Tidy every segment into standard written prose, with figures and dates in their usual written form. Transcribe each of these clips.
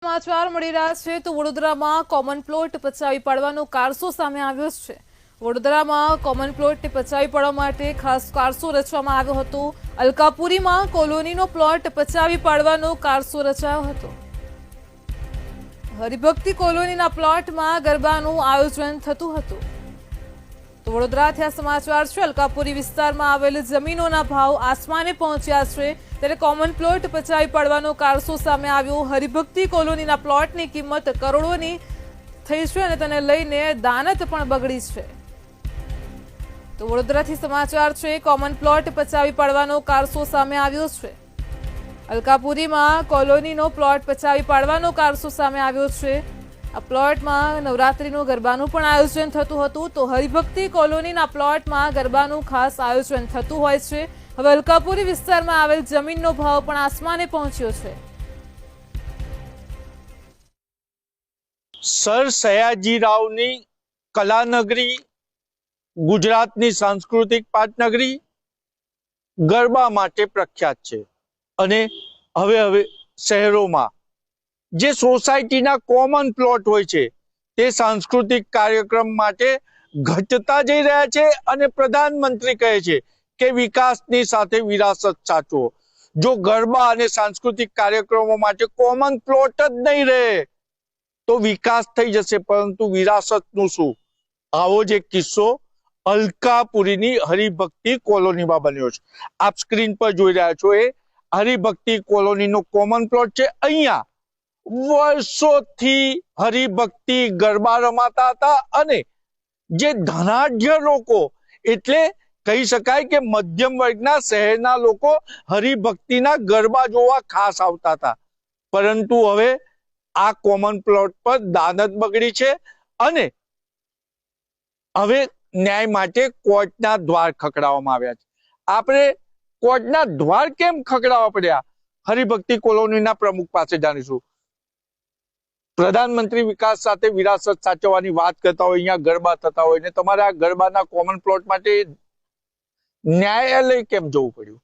સમાચાર મળી રહ્યા છે તો વડોદરામાં કોમન પ્લોટ પચાવી પાડવાનો કારસો સામે આવ્યો છે। વડોદરામાં કોમન પ્લોટને પચાવી પાડવા માટે ખાસ કારસો રચવામાં આવ્યો હતો। અલકાપુરીમાં કોલોનીનો પ્લોટ પચાવી પાડવાનો કારસો રચાયો હતો। હરિભક્તિ કોલોનીના પ્લોટમાં ગરબાનું આયોજન થતું હતું। તો વડોદરાથી આ સમાચાર છે। અલકાપુરી વિસ્તારમાં આવેલ જમીનોના ભાવ આસમાને પહોંચ્યા છે, ત્યારે કોમન પ્લોટ પચાવી પાડવાનો કારસો સામે આવ્યો। હરિભક્તિ કોલોનીના પ્લોટની કિંમત કરોડોની થઈ છે અને તેને લઈને દાનત પણ બગડી છે। તો વડોદરાથી સમાચાર છે। કોમન પ્લોટ પચાવી પાડવાનો કારસો સામે આવ્યો છે। અલકાપુરીમાં કોલોનીનો પ્લોટ પચાવી પાડવાનો કારસો સામે આવ્યો છે। આ પ્લોટમાં નવરાત્રીનું ગરબાનું પણ આયોજન થતું હતું। તો હરિભક્તિ કોલોનીના પ્લોટમાં ગરબાનું ખાસ આયોજન થતું હોય છે। હવે અલકાપુરી વિસ્તારમાં આવેલ જમીનનો ભાવ પણ આસમાને પહોંચ્યો છે। સર સયાજીરાવની કલાનગરી, ગુજરાતની સાંસ્કૃતિક પાટનગરી ગરબા માટે પ્રખ્યાત છે અને હવે શહેરોમાં જે સોસાયટીના કોમન પ્લોટ હોય છે તે સાંસ્કૃતિક કાર્યક્રમ માટે ઘટતા જઈ રહ્યા છે અને પ્રધાનમંત્રી કહે છે કે વિકાસની સાથે વિરાસત સાચવો। જો ગરબા અને સાંસ્કૃતિક કાર્યક્રમો માટે કોમન પ્લોટ જ નહીં રહે તો વિકાસ થઈ જશે, પરંતુ વિરાસતનું શું? આવો જ એક કિસ્સો અલકાપુરીની હરિભક્તિ કોલોનીમાં બન્યો છે। આપ સ્ક્રીન પર જોઈ રહ્યા છો એ હરિભક્તિ કોલોનીનો કોમન પ્લોટ છે। અહીંયા વર્ષોથી હરિભક્તિ ગરબા રમાતા હતા અને જે ધનાઢ્ય લોકો, એટલે કહી શકાય કે મધ્યમ વર્ગના શહેરના લોકો હરિભક્તિના ગરબા જોવા ખાસ આવતા હતા, પરંતુ હવે આ કોમન પ્લોટ પર દાનત બગડી છે અને હવે ન્યાય માટે કોર્ટના દ્વાર ખખડાવવામાં આવ્યા છે। આપણે કોર્ટના દ્વાર કેમ ખખડાવવા પડ્યા, હરિભક્તિ કોલોનીના પ્રમુખ પાસે જાણીશું। પ્રધાનમંત્રી વિકાસ સાથે વિરાસત સાચવવાની વાત કરતા હોય, અહીંયા ગરબા થતા હોય ને તમારે આ ગરબાના કોમન પ્લોટ માટે ન્યાયાલય કેમ જવું પડ્યું?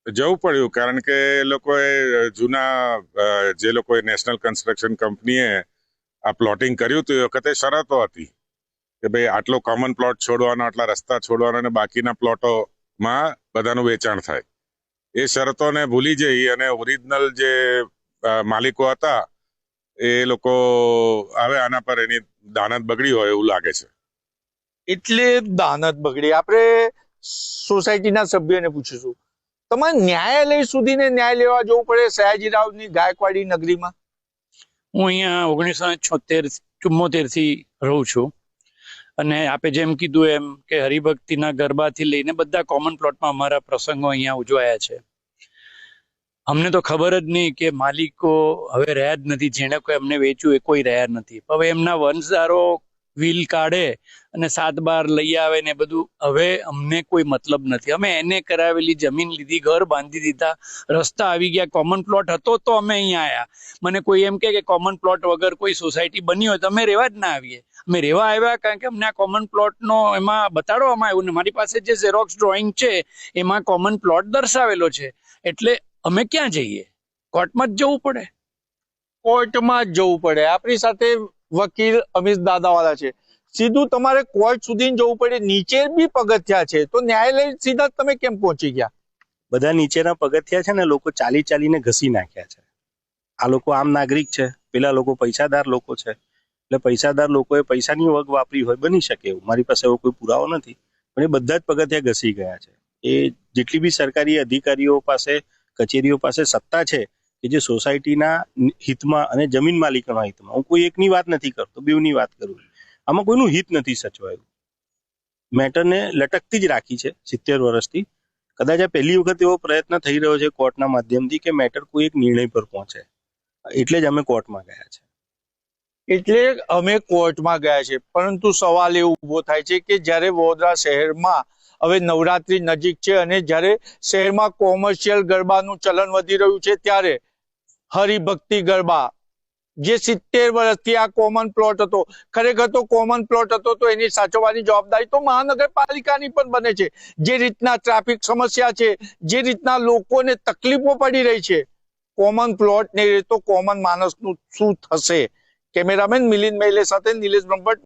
જવું પડ્યું કારણ કે એ લોકોએ જૂના જે લોકોએ નેશનલ કન્સ્ટ્રક્શન કંપનીએ આ પ્લોટિંગ કર્યું હતું એ વખતે શરતો હતી કે ભાઈ આટલો કોમન પ્લોટ છોડવાનો, આટલા રસ્તા છોડવાના અને બાકીના પ્લોટોમાં બધાનું વેચાણ થાય। એ શરતોને ભૂલી જઈ અને ઓરિજિનલ જે માલિકો હતા એ લોકો હવે આના પર એની દાનત બગડી હોય એવું લાગે છે। એટલે દાનત બગડી। આપણે સોસાયટીના સભ્યોને પૂછીશું, તમારે ન્યાયાલય સુધીને ન્યાય લેવા જવું પડે સયાજીરાવની ગાયકવાડી નગરીમાં? હું અહીંયા 1974 થી રહું છું અને આપે જેમ કીધું એમ કે હરિભક્તિના ગરબાથી લઈને બધા કોમન પ્લોટમાં અમારા પ્રસંગો અહીંયા ઉજવાયા છે। અમને તો ખબર જ નહીં કે માલિકો હવે રહ્યા જ નથી, જેણે કોઈ અમને વેચ્યું એ કોઈ રહ્યા નથી। હવે એમના વંશધારો વ્હીલ કાઢે અને 7-12 લઈ આવે ને બધું, હવે અમને કોઈ મતલબ નથી। અમે એને કરાવેલી જમીન લીધી, ઘર બાંધી દીધા, રસ્તા આવી ગયા, કોમન પ્લોટ હતો તો અમે અહીંયા આવ્યા। મને કોઈ એમ કે કોમન પ્લોટ વગર કોઈ સોસાયટી બની હોય તો અમે રહેવા જ ના આવીએ। અમે રહેવા આવ્યા કારણ કે અમને આ કોમન પ્લોટનો એમાં બતાડવામાં આવ્યું ને મારી પાસે જે ઝેરોક્સ ડ્રોઈંગ છે એમાં કોમન પ્લોટ દર્શાવેલો છે, એટલે અમે ક્યાં જઈએ? કોર્ટમાં જ જવું પડે। કોર્ટમાં જ જવું પડે। આપણી સાથે વકીલ અમિત દાદાવાલા છે। સીધું તમારે કોર્ટ સુધી જવું પડે, નીચે બી પગથિયા છે, તો ન્યાયાલય સીધા તમે કેમ પહોંચી ગયા? બધા નીચેના પગથિયા છે ને લોકો ચાલીને ઘસી નાખ્યા છે। આ લોકો આમ નાગરિક છે, પેલા લોકો પૈસાદાર લોકો છે, એટલે પૈસાદાર લોકોએ પૈસાની વગ વાપરી હોય, બની શકે એવું, મારી પાસે એવો કોઈ પુરાવો નથી, પણ એ બધા જ પગથિયા ઘસી ગયા છે। એ જેટલી બી સરકારી અધિકારીઓ પાસે, કચેરીઓ પાસે સત્તા છે કે જે સોસાયટીના હિતમાં અને જમીન માલિકોના હિતમાં, હું કોઈ એકની વાત નથી કરતો, બેવની વાત કરું, આમાં કોઈનું હિત નથી સચવાયું। મેટરને લટકતી જ રાખી છે 70 વર્ષથી। કદાચ આ પહેલી વખત એવો પ્રયત્ન થઈ રહ્યો છે કોર્ટના માધ્યમથી કે મેટર કોઈ એક નિર્ણય પર પહોંચે, એટલે જ અમે કોર્ટમાં ગયા છે। એટલે અમે કોર્ટમાં ગયા છે, પરંતુ સવાલ એ ઉભો થાય છે કે જ્યારે વડોદરા શહેરમાં હવે નવરાત્રી નજીક છે અને જ્યારે શહેરમાં કોમર્શિયલ ગરબાનું ચલણ વધી રહ્યું છે, ત્યારે હરિભક્તિ ગરબા જે 70 વર્ષથી આ કોમન પ્લોટ હતો, ખરેખર તો કોમન પ્લોટ હતો તો એની સાચવવાની જવાબદારી તો મહાનગરપાલિકાની પણ બને છે। જે રીતના ટ્રાફિક સમસ્યા છે, જે રીતના લોકોને તકલીફો પડી રહી છે, કોમન પ્લોટ નહીં રહે તો કોમન માણસનું શું થશે? કેમેરામેન મિલિંદ મहिले સાથે નિલેશ બ્રહ્મભટ્ટ,